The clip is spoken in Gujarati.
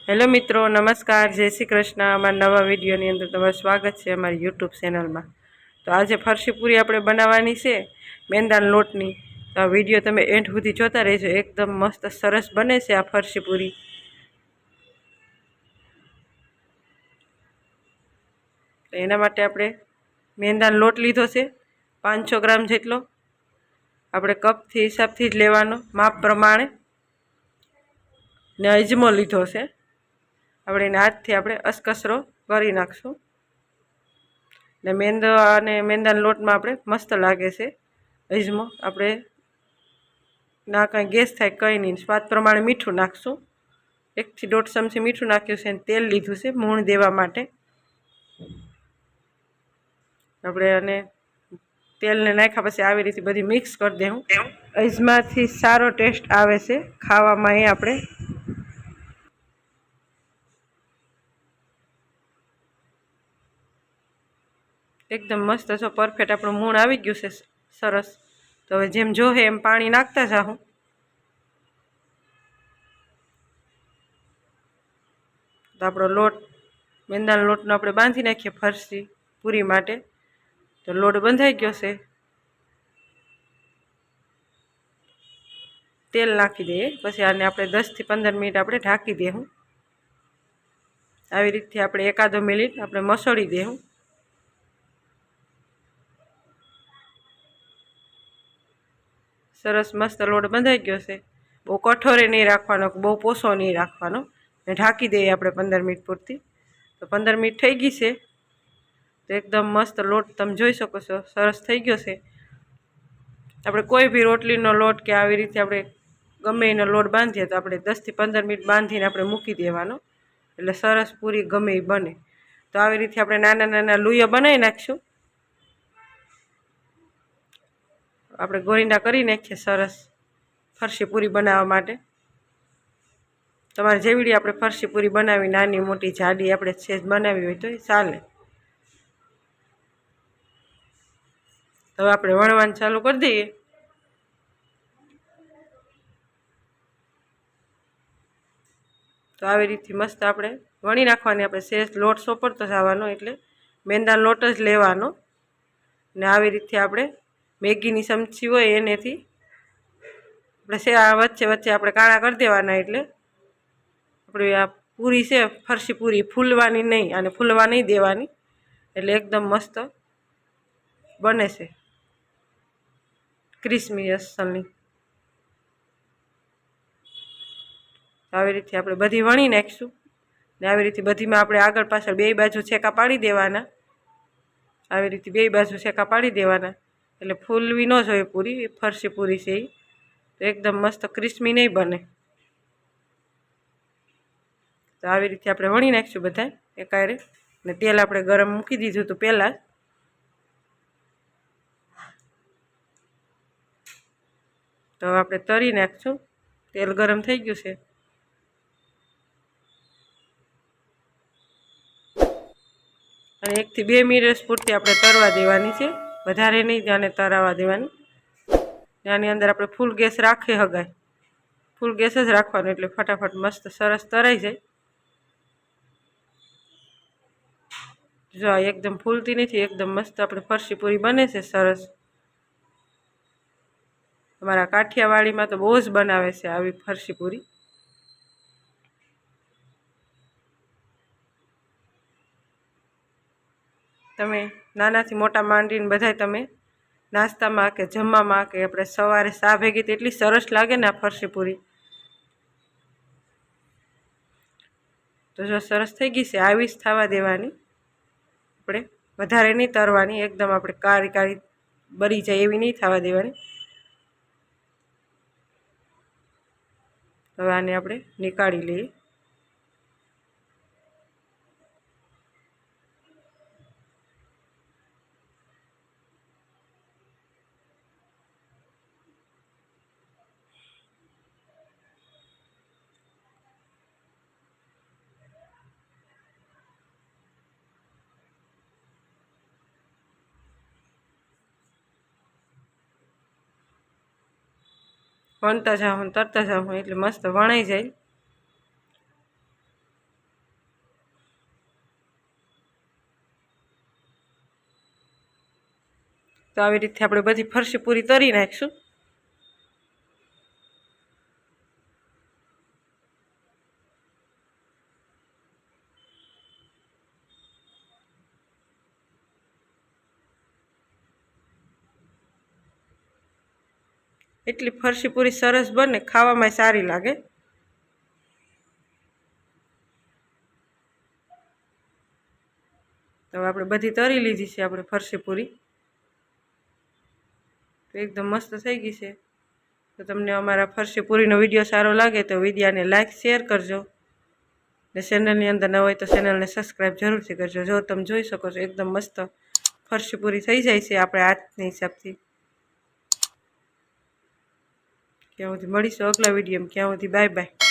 હેલો મિત્રો, નમસ્કાર, જય શ્રી કૃષ્ણ। અમારા નવા વિડીયોની અંદર તમારું સ્વાગત છે અમારી યુટ્યુબ ચેનલમાં। તો આજે ફરસી પૂરી આપણે બનાવવાની છે મેંદાના લોટની। તો આ વિડીયો તમે એન્ડ સુધી જોતા રહેજો, એકદમ મસ્ત સરસ બને છે આ ફરસી પૂરી। તો એના માટે આપણે મેંદાનો લોટ લીધો છે 500 ગ્રામ જેટલો। આપણે કપથી હિસાબથી જ લેવાનો, માપ પ્રમાણે। ને અજમો લીધો છે, આપણે એને હાથથી આપણે અસકસરો કરી નાખશું। ને મેંદો અને મેંદાના લોટમાં આપણે મસ્ત લાગે છે અજમો। આપણે ના કાંઈ ગેસ થાય કંઈ નહીં। સ્વાદ પ્રમાણે મીઠું નાખશું, 1 થી 1.5 ચમચી મીઠું નાખ્યું છે। અને તેલ લીધું છે મૂણ દેવા માટે। આપણે અને તેલને નાખ્યા પછી આવી રીતે બધી મિક્સ કરી દેવું। અજમાથી સારો ટેસ્ટ આવે છે ખાવામાં। એ આપણે એકદમ મસ્ત છો પરફેક્ટ આપણું મૂણ આવી ગયું છે સરસ। તો હવે જેમ જોહે એમ પાણી નાખતા જાઉં। તો આપણો લોટ મેંદાના લોટનો આપણે બાંધી નાખીએ ફરસી પૂરી માટે। તો લોટ બંધાઈ ગયો છે, તેલ નાખી દઈએ। પછી આને આપણે 10 થી 15 મિનિટ આપણે ઢાંકી દેવું। આવી રીતે આપણે એકાદો મિનિટ આપણે મસળી દેવું। સરસ મસ્ત લોટ બંધાઈ ગયો છે। બહુ કઠોરે નહીં રાખવાનો, બહુ પોસો નહીં રાખવાનો। ને ઢાંકી દઈએ આપણે 15 મિનિટ પૂરતી। તો 15 મિનિટ થઈ ગઈ છે। તો એકદમ મસ્ત લોટ તમે જોઈ શકો છો સરસ થઈ ગયો છે। આપણે કોઈ બી રોટલીનો લોટ કે આવી રીતે આપણે ગમે એનો લોટ બાંધીએ તો આપણે 10 થી 15 મિનિટ બાંધીને આપણે મૂકી દેવાનો, એટલે સરસ પૂરી ગમે એ બને। તો આવી રીતે આપણે નાના નાના લુયા બનાવી નાખીશું। આપણે ગોરીંડા કરી નાખીએ સરસ ફરસી પૂરી બનાવવા માટે। તમારે જેવડી આપણે ફરસી પૂરી બનાવી, નાની મોટી જાડી આપણે છેજ બનાવી હોય તો એ ચાલે। હવે આપણે વણવાનું ચાલુ કરી દઈએ। તો આવી રીતે મસ્ત આપણે વણી નાખવાની। આપણે સેજ લોટ સોપડતો જવાનો, એટલે મેંદાનો લોટ જ લેવાનો। ને આવી રીતે આપણે મેગીની ચમચી હોય એનેથી આપણે આ વચ્ચે વચ્ચે આપણે કાણા કરી દેવાના, એટલે આપણી આ પૂરી છે ફરસી પૂરી ફૂલવાની નહીં, અને ફૂલવા નહીં દેવાની, એટલે એકદમ મસ્ત બને છે ક્રિસ્મી અસલની। આવી રીતે આપણે બધી વણી નાખીશું। ને આવી રીતે બધીમાં આપણે આગળ પાછળ બે બાજુ છેકા પાડી દેવાના। આવી રીતે બે બાજુ છેકા પાડી દેવાના, એટલે ફૂલવી ન જોઈએ પૂરી, એ ફરસી પૂરી છે એ તો એકદમ મસ્ત ક્રિસ્મી નહીં બને। તો આવી રીતે આપણે વણી નાખીશું બધા એકારે। ને તેલ આપણે ગરમ મૂકી દીધું હતું પહેલાં જ। તો આપણે તળી નાખીશું, તેલ ગરમ થઈ ગયું છે। અને 1 થી 2 મિનિટ પૂરતી આપણે તરવા દેવાની છે, વધારે નહીં જાને તરાવા દેવાની। આની અંદર આપણે ફૂલ ગેસ રાખી હગાય, ફૂલ ગેસ જ રાખવાનો, એટલે ફટાફટ મસ્ત સરસ તરાઈ જાય। જો એકદમ ફૂલતી નથી, એકદમ મસ્ત આપણે ફરસી પૂરી બને છે સરસ। અમારા કાઠિયાવાડીમાં તો બહુ જ બનાવે છે આવી ફરસી પૂરી। તમે નાનાથી મોટા માંડીને બધાય તમે નાસ્તામાં કે જમવામાં કે આપણે સવારે ચા ભેગી તો એટલી સરસ લાગે ને આ ફરસી પૂરી। તો જો સરસ થઈ ગઈ છે, આવી જ થવા દેવાની, આપણે વધારે નહીં તરવાની, એકદમ આપણે કાળી કાળી બળી જાય એવી નહીં થવા દેવાની। હવે આને આપણે નીકાળી લઈએ। વણતા જાઉં તરતા જાઉં એટલે મસ્ત વણાઈ જાય। તો આવી રીતે આપણે બધી ફરસી પૂરી તરી નાખીશું. એટલી ફરસી પૂરી સરસ બને, ખાવામાં સારી લાગે. તો આપણે બધી તરી લીધી છે આપણે ફરસી પૂરી, તો એકદમ મસ્ત થઈ ગઈ છે. તો તમને અમારા ફરસી પૂરીનો વિડીયો સારો લાગે તો વિડીયાને લાઇક શેર કરજો, ને ચેનલની અંદર ન હોય તો ચેનલને સબસ્ક્રાઈબ જરૂરથી કરજો. જો તમે જોઈ શકો છો એકદમ મસ્ત ફરસી પૂરી થઈ જાય છે આપણે હાથની હિસાબથી. ક્યાં સુધી મળીશું અગલા વિડીયોમાં, ક્યાં સુધી બાય બાય.